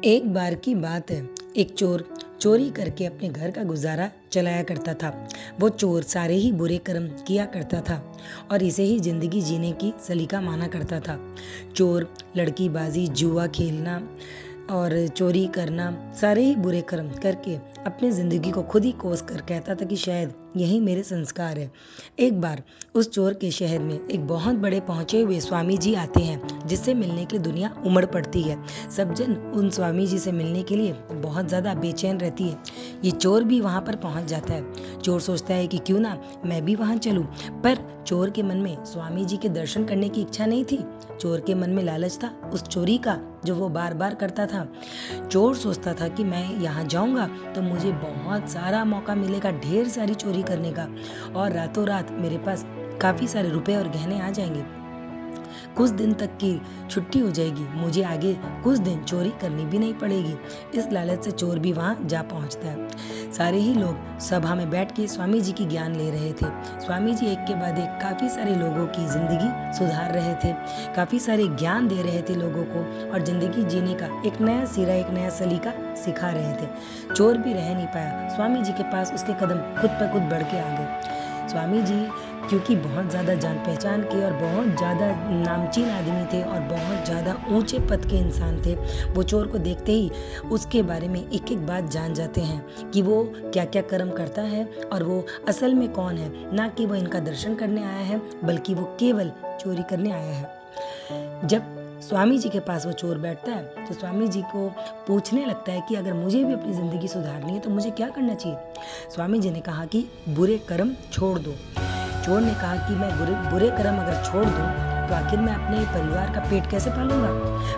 एक बार की बात है। एक चोर चोरी करके अपने घर का गुजारा चलाया करता था। वो चोर सारे ही बुरे कर्म किया करता था और इसे ही जिंदगी जीने की सलीका माना करता था। चोर लड़कीबाजी, जुआ खेलना और चोरी करना, सारे ही बुरे कर्म करके अपनी ज़िंदगी को खुद ही कोस कर कहता था कि शायद यही मेरे संस्कार है। एक बार उस चोर के शहर में एक बहुत बड़े पहुँचे हुए स्वामी जी आते हैं, जिससे मिलने के लिए दुनिया उमड़ पड़ती है। सब जन उन स्वामी जी से मिलने के लिए बहुत ज़्यादा बेचैन रहती है। ये चोर भी वहाँ पर पहुँच जाता है। चोर सोचता है कि क्यों ना मैं भी वहाँ चलूँ, पर चोर के मन में स्वामी जी के दर्शन करने की इच्छा नहीं थी। चोर के मन में लालच था उस चोरी का जो वो बार बार करता था। चोर सोचता था कि मैं यहाँ जाऊँगा तो मुझे बहुत सारा मौका मिलेगा ढेर सारी चोरी करने का, और रातों रात मेरे पास काफ़ी सारे रुपए और गहने आ जाएंगे। कुछ दिन तक की छुट्टी हो जाएगी, मुझे आगे कुछ दिन चोरी करनी भी नहीं पड़ेगी। इस लालच से चोर भी वहाँ जा पहुँचता है। सारे ही लोग सभा में बैठ के स्वामी जी की ज्ञान ले रहे थे। स्वामी जी एक के बाद एक काफ़ी सारे लोगों की ज़िंदगी सुधार रहे थे, काफ़ी सारे ज्ञान दे रहे थे लोगों को, और ज़िंदगी जीने का एक नया सिरा, एक नया सलीका सिखा रहे थे। चोर भी रह नहीं पाया, स्वामी जी के पास उसके कदम खुद पर खुद बढ़ के आ गए। स्वामी जी क्योंकि बहुत ज़्यादा जान पहचान के और बहुत ज़्यादा नामचीन आदमी थे और बहुत ज़्यादा ऊंचे पद के इंसान थे, वो चोर को देखते ही उसके बारे में एक एक बात जान जाते हैं कि वो क्या क्या कर्म करता है और वो असल में कौन है। ना कि वो इनका दर्शन करने आया है, बल्कि वो केवल चोरी करने आया है। जब स्वामी जी के पास वो चोर बैठता है तो स्वामी जी को पूछने लगता है कि अगर मुझे भी अपनी ज़िंदगी सुधारनी है तो मुझे क्या करना चाहिए। स्वामी जी ने कहा कि बुरे कर्म छोड़ दो। चोर ने कहा कि मैं बुरे कर्म अगर छोड़ दूं तो आखिर मैं अपने परिवार का पेट कैसे पालूंगा,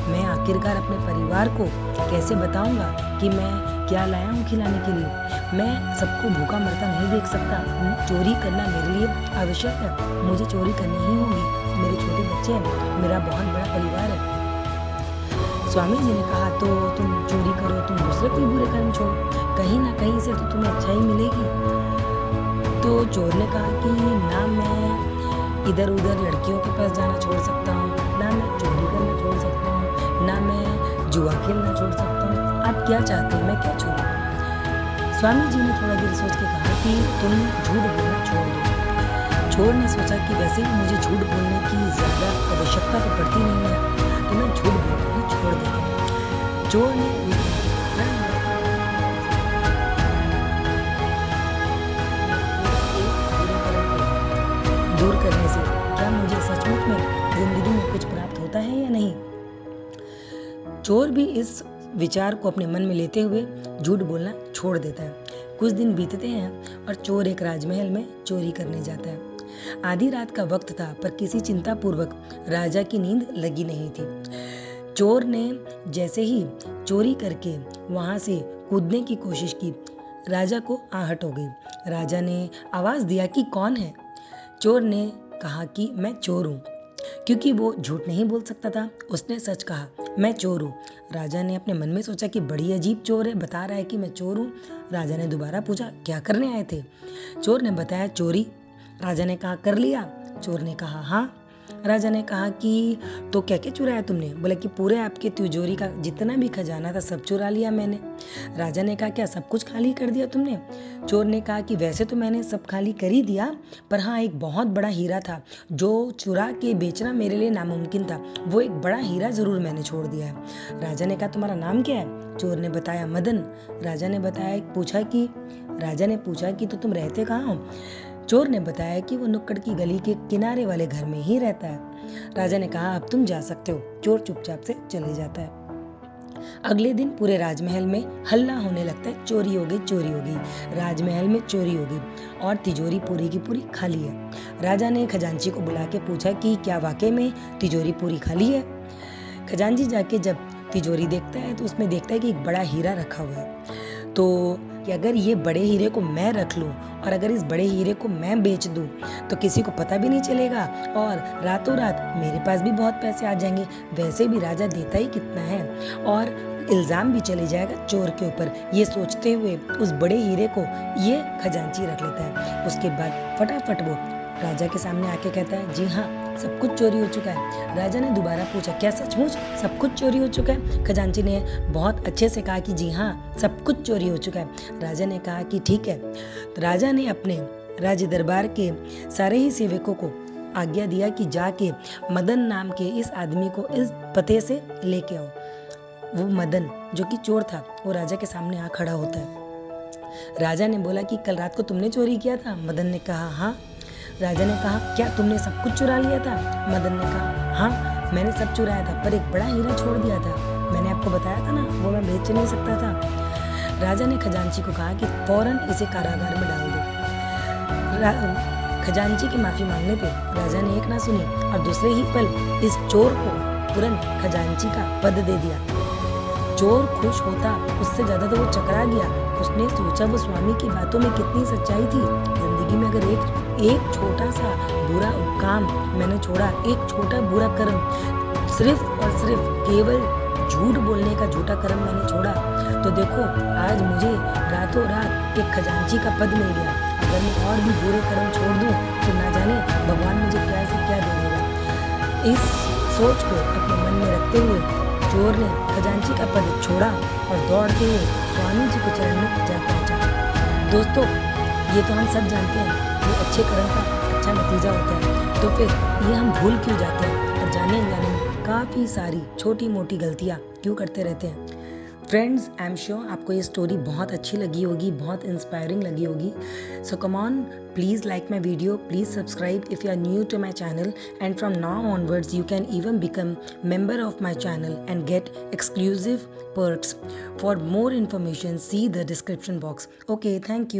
मैं आखिरकार अपने परिवार को कैसे बताऊंगा कि मैं क्या लाया हूँ खिलाने के लिए। मैं सबको भूखा मरता नहीं देख सकता। चोरी करना मेरे लिए आवश्यक है, मुझे चोरी करनी ही होगी। मेरे छोटे बच्चे हैं, मेरा बहुत बड़ा परिवार है। स्वामी जी ने कहा तो तुम चोरी करो, तुम दूसरे कोई बुरे कर्म छोड़ो, कहीं ना कहीं से तो तुम्हें अच्छाई मिलेगी। तो चोर ने कहा कि ना मैं इधर उधर लड़कियों के पास जाना छोड़ सकता हूँ, ना मैं चोरी करना छोड़ सकता हूँ, ना मैं जुआ खेलना छोड़ सकता हूँ। आप क्या चाहते हैं, मैं क्या छोड़ूं? स्वामी जी ने थोड़ा देर सोच के कहा कि तुम झूठ बोलना छोड़ दो। चोर ने सोचा कि वैसे भी मुझे झूठ बोलने की ज़्यादा आवश्यकता तो पड़ती नहीं है, तो मैं झूठ बोलना छोड़ देता हूँ। चोर ने दूर करने से क्या मुझे सचमुच में जिंदगी में कुछ प्राप्त होता है या नहीं। चोर भी इस विचार को अपने मन में लेते हुए झूठ बोलना छोड़ देता है। कुछ दिन बीतते हैं और चोर एक राजमहल में चोरी करने जाता है। आधी रात का वक्त था, पर किसी चिंता पूर्वक राजा की नींद लगी नहीं थी। चोर ने जैसे ही चोरी करके वहां से कूदने की कोशिश की, राजा को आहट हो गई। राजा ने आवाज दिया कि कौन है। चोर ने कहा कि मैं चोर हूँ। क्योंकि वो झूठ नहीं बोल सकता था, उसने सच कहा, मैं चोर हूँ। राजा ने अपने मन में सोचा कि बड़ी अजीब चोर है, बता रहा है कि मैं चोर हूँ। राजा ने दोबारा पूछा, क्या करने आए थे? चोर ने बताया, चोरी। राजा ने कहा, कर लिया? चोर ने कहा, हाँ। राजा ने कहा कि तो क्या क्या चुराया तुमने? बोला कि पूरे आपके तिजोरी का जितना भी खजाना था सब चुरा लिया मैंने। राजा ने कहा, क्या सब कुछ खाली कर दिया तुमने? चोर ने कहा कि वैसे तो मैंने सब खाली कर ही दिया, पर हाँ, एक बहुत बड़ा हीरा था जो चुरा के बेचना मेरे लिए नामुमकिन था, वो एक बड़ा हीरा जरूर मैंने छोड़ दिया है। राजा ने कहा, तुम्हारा नाम क्या है? चोर ने बताया, मदन। राजा ने पूछा कि तो तुम रहते कहाँ हो? चोर ने बताया कि वो नुक्कड़ की गली के किनारे वाले घर में ही रहता है। राजा ने कहा, अब तुम जा सकते हो। चोर चुपचाप से चले जाता है। अगले दिन पूरे राजमहल में हल्ला होने लगता है, चोरी हो गई, चोरी हो गई। राजमहल में चोरी हो गई और तिजोरी पूरी की पूरी खाली है। राजा ने खजांची को बुला के पूछा कि क्या वाकई में तिजोरी पूरी खाली है? खजांची जाके जब तिजोरी देखता है तो उसमें देखता है कि एक बड़ा हीरा रखा हुआ है। तो कि अगर ये बड़े हीरे को मैं रख लूं और अगर इस बड़े हीरे को मैं बेच दूं तो किसी को पता भी नहीं चलेगा और रातों रात मेरे पास भी बहुत पैसे आ जाएंगे। वैसे भी राजा देता ही कितना है और इल्ज़ाम भी चले जाएगा चोर के ऊपर। ये सोचते हुए उस बड़े हीरे को ये खजांची रख लेता है। उसके बाद फटाफट वो राजा के सामने आके कहता है, जी हाँ, सब कुछ चोरी हो चुका है। राजा ने दोबारा पूछा, क्या सचमुच सब कुछ चोरी हो चुका है? खजांची ने बहुत अच्छे से कहा कि जी हाँ, सब कुछ चोरी हो चुका है। राजा ने कहा कि ठीक है। तो राजा ने अपने राज्य दरबार के सारे ही सेवकों को आज्ञा दिया कि जाके मदन नाम के इस आदमी को इस पते से लेके आओ। वो मदन जो कि चोर था, वो राजा के सामने आ खड़ा होता है। राजा ने बोला कि कल रात को तुमने चोरी किया था? मदन ने कहा हाँ। राजा ने कहा, क्या तुमने सब कुछ चुरा लिया था? मदन ने कहा, हाँ मैंने सब चुराया था, पर एक बड़ा हीरा छोड़ दिया था। मैंने आपको बताया था ना, वो मैं बेच नहीं सकता था। राजा ने खजांची को कहा कि फौरन इसे कारागार में डाल दो। खजांची की माफी मांगने पे राजा ने एक ना सुनी और दूसरे ही पल इस चोर को तुरंत खजांची का पद दे दिया। चोर खुश होता, उससे ज्यादा तो वो चकरा गया। उसने सोचा वो स्वामी की बातों में कितनी सच्चाई थी। जिंदगी में अगर एक छोटा सा बुरा काम मैंने छोड़ा, एक छोटा बुरा कर्म, सिर्फ और सिर्फ केवल झूठ बोलने का झूठा कर्म मैंने छोड़ा, तो देखो आज मुझे रातों रात एक खजांची का पद मिल गया। अगर मैं और भी बुरे कर्म छोड़ दूं तो ना जाने भगवान मुझे क्या से क्या दे देगा। इस सोच को अपने मन में रखते हुए चोर ने खजांची का पद छोड़ा और दौड़ते हुए स्वामी जी के चरण में जा पहुंचा। दोस्तों, ये तो हम सब जानते हैं कि अच्छे कर्म का अच्छा नतीजा होता है, तो फिर ये हम भूल क्यों जाते हैं और जाने अनजाने में काफ़ी सारी छोटी मोटी गलतियाँ क्यों करते रहते हैं। फ्रेंड्स, आई एम श्योर आपको ये स्टोरी बहुत अच्छी लगी होगी, बहुत इंस्पायरिंग लगी होगी। So come on, please like my video, please subscribe if you are new to my channel, and from now onwards you can even become member of my channel and get exclusive perks. For more information, see the description box. Okay, thank you.